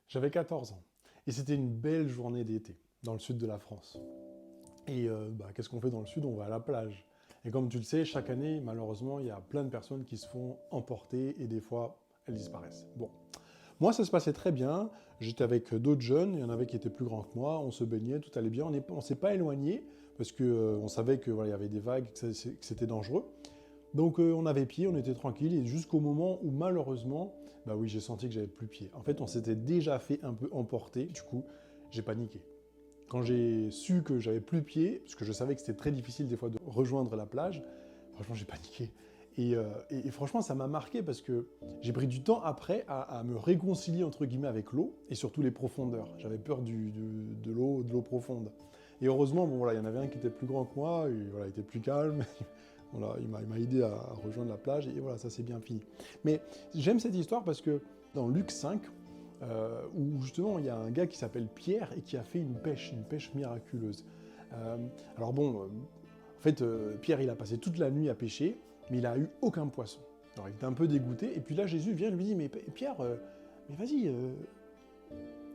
J'avais 14 ans et c'était une belle journée d'été dans le sud de la France. Et qu'est-ce qu'on fait dans le sud? On va à la plage. Et comme tu le sais, chaque année, malheureusement, il y a plein de personnes qui se font emporter et des fois, elles disparaissent. Bon, moi, ça se passait très bien. J'étais avec d'autres jeunes, il y en avait qui étaient plus grands que moi, on se baignait, tout allait bien. On ne s'est pas éloigné parce que on savait que voilà, il y avait des vagues, que c'était dangereux. Donc on avait pied, on était tranquille, et jusqu'au moment où malheureusement, bah oui, j'ai senti que j'avais plus pied. En fait, on s'était déjà fait un peu emporter, du coup, j'ai paniqué. Quand j'ai su que j'avais plus pied, parce que je savais que c'était très difficile des fois de rejoindre la plage, franchement, j'ai paniqué. Et franchement, ça m'a marqué parce que j'ai pris du temps après à me réconcilier entre guillemets avec l'eau et surtout les profondeurs. J'avais peur de l'eau profonde. Et heureusement, bon voilà, il y en avait un qui était plus grand que moi, et voilà, il était plus calme. Voilà, il m'a aidé à rejoindre la plage et voilà, ça s'est bien fini. Mais j'aime cette histoire parce que dans Luc 5, où justement il y a un gars qui s'appelle Pierre et qui a fait une pêche miraculeuse. Alors bon, en fait, Pierre il a passé toute la nuit à pêcher, mais il a eu aucun poisson. Alors il était un peu dégoûté, et puis là Jésus vient et lui dit, mais Pierre, mais vas-y,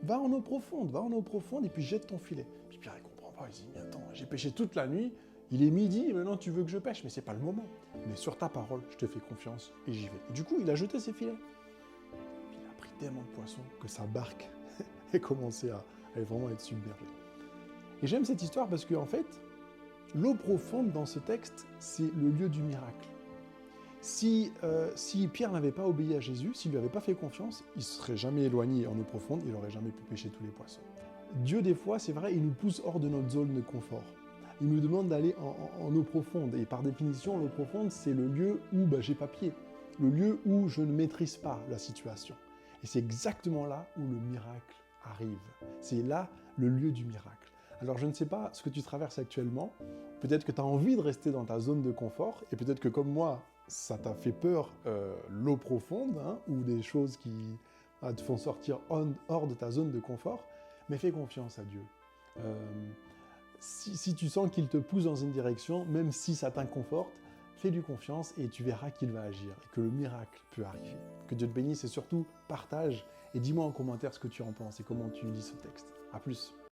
va en eau profonde et puis jette ton filet. Puis Pierre il comprend pas, il dit, mais attends, j'ai pêché toute la nuit, il est midi, et maintenant tu veux que je pêche, mais c'est pas le moment. Mais sur ta parole, je te fais confiance et j'y vais. Et du coup, il a jeté ses filets. Puis il a pris tellement de poissons que sa barque a commencé à vraiment être submergée. Et j'aime cette histoire parce qu'en fait, l'eau profonde dans ce texte, c'est le lieu du miracle. Si Pierre n'avait pas obéi à Jésus, s'il lui avait pas fait confiance, il ne serait jamais éloigné en eau profonde, il n'aurait jamais pu pêcher tous les poissons. Dieu, des fois, c'est vrai, il nous pousse hors de notre zone de confort. Il nous demande d'aller en eau profonde. Et par définition, l'eau profonde, c'est le lieu où j'ai pas pied. Le lieu où je ne maîtrise pas la situation. Et c'est exactement là où le miracle arrive. C'est là le lieu du miracle. Alors je ne sais pas ce que tu traverses actuellement. Peut-être que tu as envie de rester dans ta zone de confort. Et peut-être que comme moi, ça t'a fait peur l'eau profonde, hein, ou des choses qui te font sortir hors de ta zone de confort. Mais fais confiance à Dieu. Si tu sens qu'il te pousse dans une direction, même si ça t'inconforte, fais-lui confiance et tu verras qu'il va agir et que le miracle peut arriver. Que Dieu te bénisse et surtout partage et dis-moi en commentaire ce que tu en penses et comment tu lis ce texte. A plus.